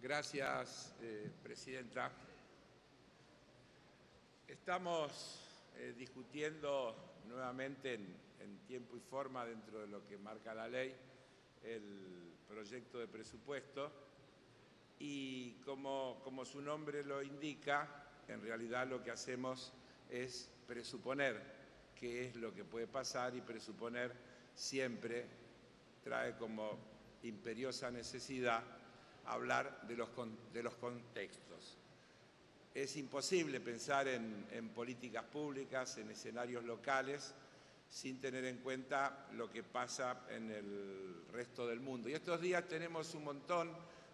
Gracias, Presidenta. Estamos discutiendo nuevamente en tiempo y forma, dentro de lo que marca la ley, el proyecto de presupuesto y como su nombre lo indica, en realidad lo que hacemos es presuponer qué es lo que puede pasar, y presuponer siempre trae como imperiosa necesidad hablar de los contextos. Es imposible pensar en políticas públicas, en escenarios locales, sin tener en cuenta lo que pasa en el resto del mundo. Y estos días tenemos un montón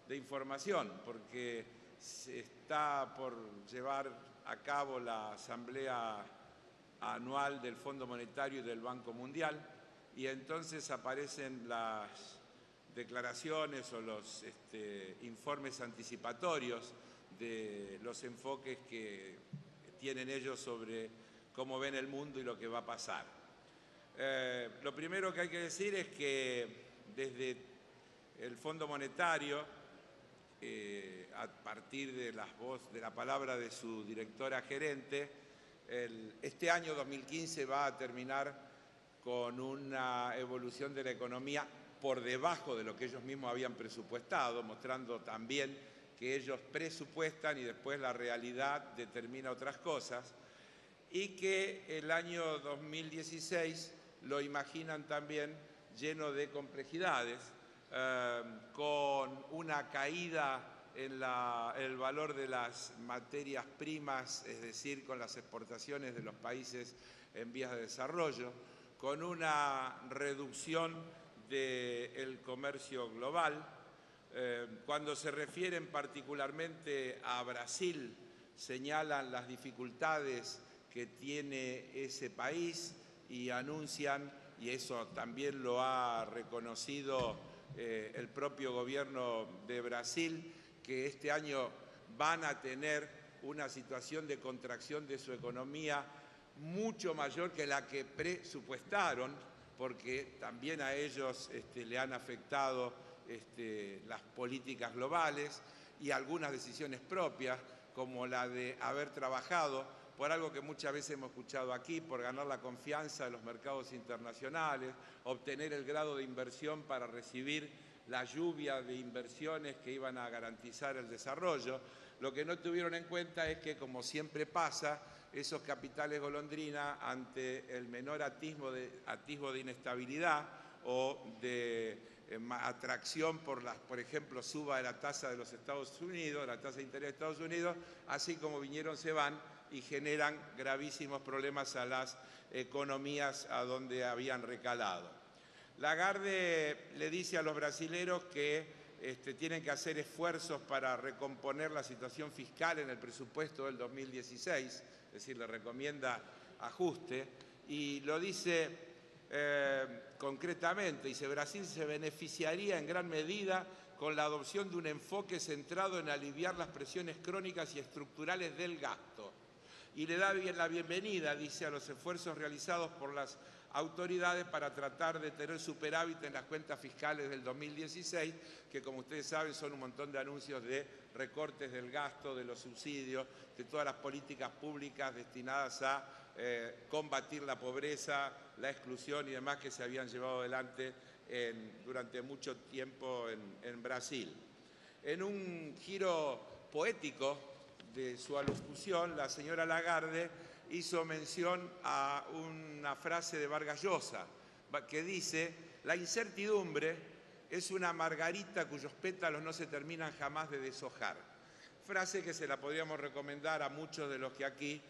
de información, porque se está por llevar a cabo la asamblea anual del Fondo Monetario y del Banco Mundial, y entonces aparecen las declaraciones o los informes anticipatorios de los enfoques que tienen ellos sobre cómo ven el mundo y lo que va a pasar. Lo primero que hay que decir es que desde el Fondo Monetario, a partir de la palabra de su directora gerente, este año 2015 va a terminar con una evolución de la economía por debajo de lo que ellos mismos habían presupuestado, mostrando también que ellos presupuestan y después la realidad determina otras cosas, y que el año 2016 lo imaginan también lleno de complejidades, con una caída en el valor de las materias primas, es decir, con las exportaciones de los países en vías de desarrollo, con una reducción del comercio global. Cuando se refieren particularmente a Brasil, señalan las dificultades que tiene ese país y anuncian, y eso también lo ha reconocido el propio gobierno de Brasil, que este año van a tener una situación de contracción de su economía mucho mayor que la que presupuestaron, porque también a ellos le han afectado las políticas globales y algunas decisiones propias, como la de haber trabajado por algo que muchas veces hemos escuchado aquí, por ganar la confianza de los mercados internacionales, obtener el grado de inversión para recibir la lluvia de inversiones que iban a garantizar el desarrollo. Lo que no tuvieron en cuenta es que, como siempre pasa, esos capitales golondrina, ante el menor atisbo de inestabilidad o de atracción por ejemplo, suba de la tasa de los Estados Unidos, la tasa de interés de Estados Unidos, así como vinieron, se van y generan gravísimos problemas a las economías a donde habían recalado. Lagarde le dice a los brasileros que tienen que hacer esfuerzos para recomponer la situación fiscal en el presupuesto del 2016, es decir, le recomienda ajuste, y lo dice concretamente, dice: Brasil se beneficiaría en gran medida con la adopción de un enfoque centrado en aliviar las presiones crónicas y estructurales del gasto. Y le da la bienvenida, dice, a los esfuerzos realizados por las autoridades para tratar de tener superávit en las cuentas fiscales del 2016, que, como ustedes saben, son un montón de anuncios de recortes del gasto, de los subsidios, de todas las políticas públicas destinadas a combatir la pobreza, la exclusión y demás que se habían llevado adelante durante mucho tiempo en Brasil. En un giro poético de su alocución, la señora Lagarde hizo mención a una frase de Vargas Llosa que dice: la incertidumbre es una margarita cuyos pétalos no se terminan jamás de deshojar. Frase que se la podríamos recomendar a muchos de los que aquí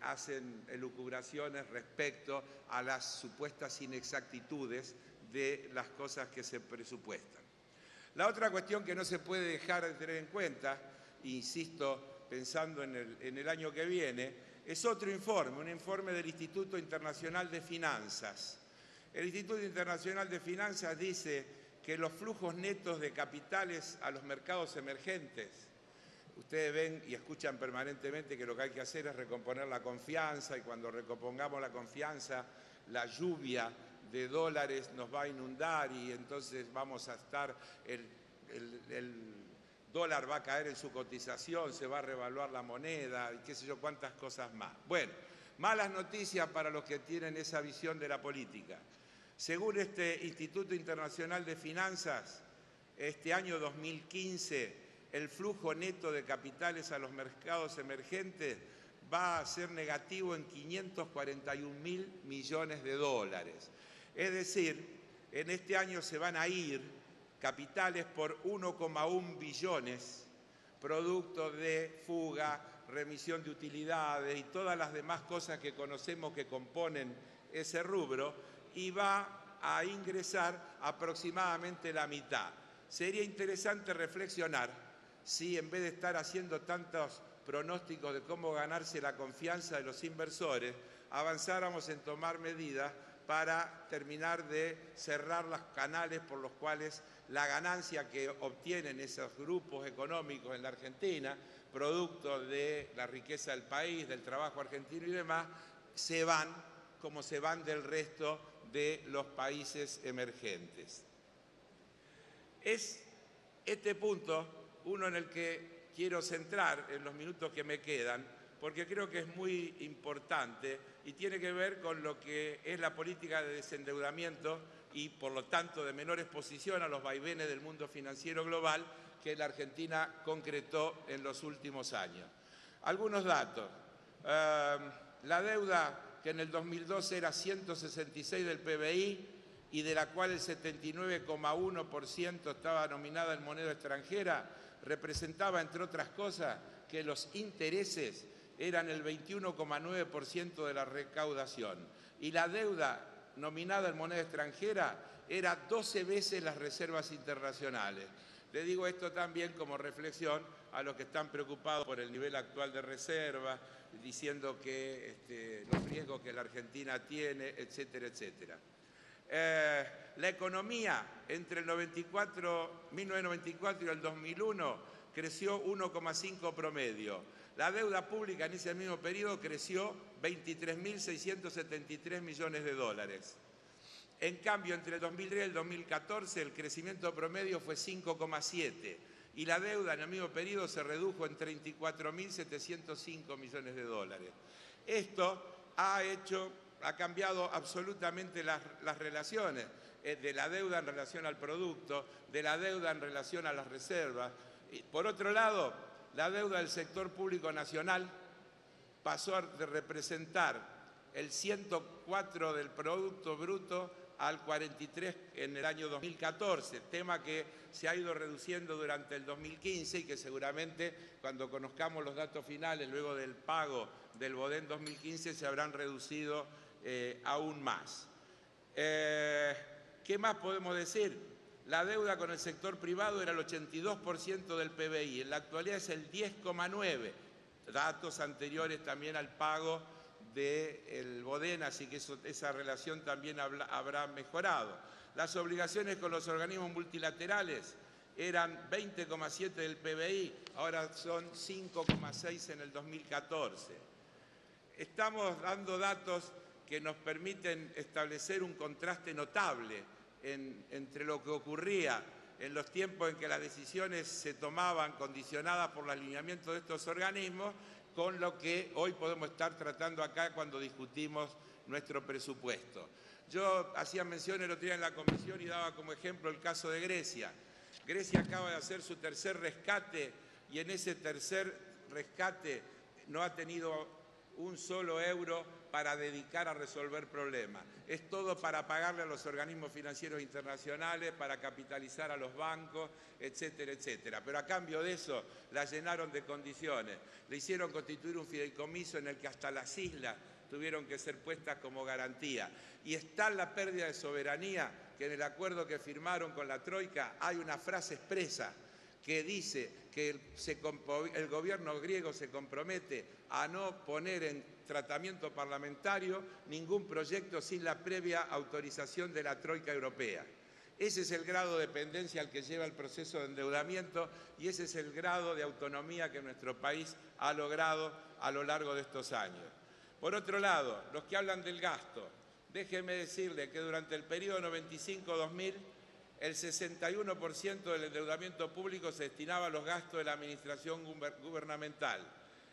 hacen elucubraciones respecto a las supuestas inexactitudes de las cosas que se presupuestan. La otra cuestión que no se puede dejar de tener en cuenta, insisto, pensando en el año que viene, es otro informe, un informe del Instituto Internacional de Finanzas. El Instituto Internacional de Finanzas dice que los flujos netos de capitales a los mercados emergentes, ustedes ven y escuchan permanentemente que lo que hay que hacer es recomponer la confianza, y cuando recompongamos la confianza, la lluvia de dólares nos va a inundar y entonces vamos a estar el dólar va a caer en su cotización, se va a revaluar la moneda y qué sé yo cuántas cosas más. Bueno, malas noticias para los que tienen esa visión de la política. Según este Instituto Internacional de Finanzas, este año 2015, el flujo neto de capitales a los mercados emergentes va a ser negativo en 541.000 millones de dólares. Es decir, en este año se van a ir capitales por 1,1 billones, producto de fuga, remisión de utilidades y todas las demás cosas que conocemos que componen ese rubro, y va a ingresar aproximadamente la mitad. Sería interesante reflexionar si en vez de estar haciendo tantos pronósticos de cómo ganarse la confianza de los inversores, avanzáramos en tomar medidas para terminar de cerrar los canales por los cuales la ganancia que obtienen esos grupos económicos en la Argentina, producto de la riqueza del país, del trabajo argentino y demás, se van como se van del resto de los países emergentes. Es este punto uno en el que quiero centrar en los minutos que me quedan, porque creo que es muy importante y tiene que ver con lo que es la política de desendeudamiento y, por lo tanto, de menor exposición a los vaivenes del mundo financiero global que la Argentina concretó en los últimos años. Algunos datos. La deuda, que en el 2012 era 166 del PBI y de la cual el 79,1% estaba nominada en moneda extranjera, representaba, entre otras cosas, que los intereses eran el 21,9% de la recaudación y la deuda nominada en moneda extranjera era 12 veces las reservas internacionales. Le digo esto también como reflexión a los que están preocupados por el nivel actual de reservas, diciendo que los riesgos que la Argentina tiene, etcétera, etcétera. La economía entre el 1994 y el 2001 creció 1,5 promedio. La deuda pública en ese mismo periodo creció 23.673 millones de dólares. En cambio, entre el 2003 y el 2014 el crecimiento promedio fue 5,7 y la deuda en el mismo periodo se redujo en 34.705 millones de dólares. Esto ha cambiado absolutamente las relaciones de la deuda en relación al producto, de la deuda en relación a las reservas. Por otro lado, la deuda del sector público nacional pasó a representar el 104 del Producto Bruto al 43 en el año 2014, tema que se ha ido reduciendo durante el 2015 y que seguramente cuando conozcamos los datos finales luego del pago del BODEN 2015 se habrán reducido aún más. ¿Qué más podemos decir? La deuda con el sector privado era el 82% del PBI, en la actualidad es el 10,9%, datos anteriores también al pago del BODEN, así que esa relación también habrá mejorado. Las obligaciones con los organismos multilaterales eran 20,7% del PBI, ahora son 5,6% en el 2014. Estamos dando datos que nos permiten establecer un contraste notable entre lo que ocurría en los tiempos en que las decisiones se tomaban condicionadas por el alineamiento de estos organismos con lo que hoy podemos estar tratando acá cuando discutimos nuestro presupuesto. Yo hacía mención el otro día en la comisión y daba como ejemplo el caso de Grecia. Grecia acaba de hacer su tercer rescate y en ese tercer rescate no ha tenido un solo euro para dedicar a resolver problemas. Es todo para pagarle a los organismos financieros internacionales, para capitalizar a los bancos, etcétera, etcétera. Pero a cambio de eso la llenaron de condiciones. Le hicieron constituir un fideicomiso en el que hasta las islas tuvieron que ser puestas como garantía. Y está la pérdida de soberanía, que en el acuerdo que firmaron con la Troika hay una frase expresa que dice que el gobierno griego se compromete a no poner en tratamiento parlamentario ningún proyecto sin la previa autorización de la Troika Europea. Ese es el grado de dependencia al que lleva el proceso de endeudamiento y ese es el grado de autonomía que nuestro país ha logrado a lo largo de estos años. Por otro lado, los que hablan del gasto, déjenme decirle que durante el periodo 95-2000 el 61% del endeudamiento público se destinaba a los gastos de la administración gubernamental.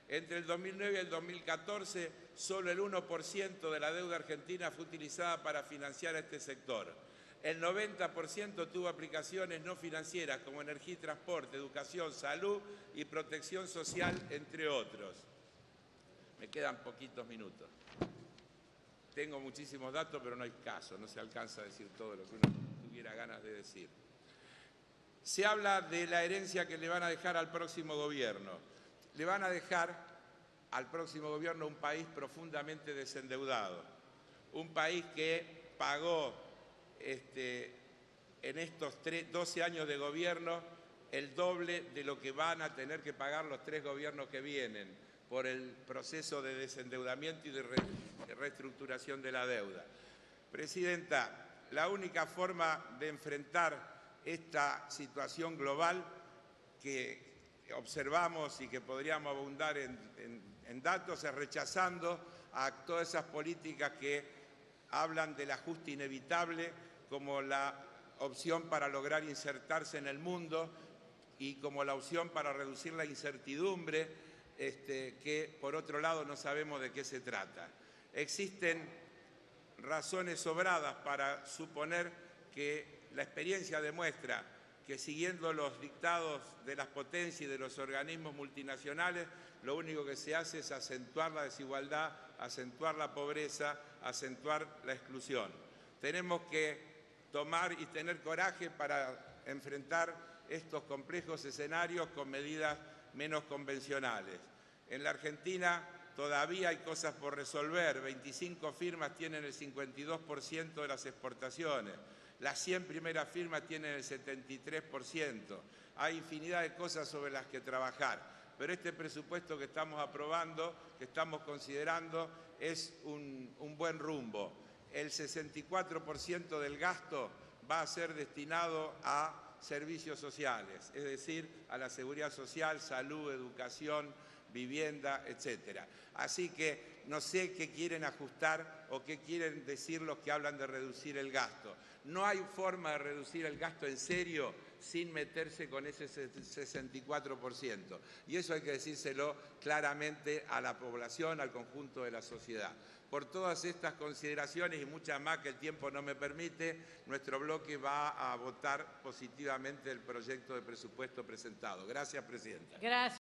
Entre el 2009 y el 2014, solo el 1% de la deuda argentina fue utilizada para financiar este sector. El 90% tuvo aplicaciones no financieras como energía y transporte, educación, salud y protección social, entre otros. Me quedan poquitos minutos. Tengo muchísimos datos, pero no hay caso, no se alcanza a decir todo lo que uno tuviera ganas de decir. Se habla de la herencia que le van a dejar al próximo gobierno. Le van a dejar al próximo gobierno un país profundamente desendeudado, un país que pagó en estos 12 años de gobierno el doble de lo que van a tener que pagar los 3 gobiernos que vienen por el proceso de desendeudamiento y de reestructuración de la deuda. Presidenta, la única forma de enfrentar esta situación global que observamos y que podríamos abundar en datos es rechazando a todas esas políticas que hablan del ajuste inevitable como la opción para lograr insertarse en el mundo y como la opción para reducir la incertidumbre, que por otro lado no sabemos de qué se trata. Existen razones sobradas para suponer que la experiencia demuestra que siguiendo los dictados de las potencias y de los organismos multinacionales, lo único que se hace es acentuar la desigualdad, acentuar la pobreza, acentuar la exclusión. Tenemos que tomar y tener coraje para enfrentar estos complejos escenarios con medidas menos convencionales. En la Argentina todavía hay cosas por resolver. 25 firmas tienen el 52% de las exportaciones. Las 100 primeras firmas tienen el 73%. Hay infinidad de cosas sobre las que trabajar. Pero este presupuesto que estamos aprobando, que estamos considerando, es un buen rumbo. El 64% del gasto va a ser destinado a servicios sociales, es decir, a la seguridad social, salud, educación, vivienda, etcétera. Así que no sé qué quieren ajustar o qué quieren decir los que hablan de reducir el gasto. No hay forma de reducir el gasto en serio sin meterse con ese 64%. Y eso hay que decírselo claramente a la población, al conjunto de la sociedad. Por todas estas consideraciones y muchas más que el tiempo no me permite, nuestro bloque va a votar positivamente el proyecto de presupuesto presentado. Gracias, Presidenta. Gracias.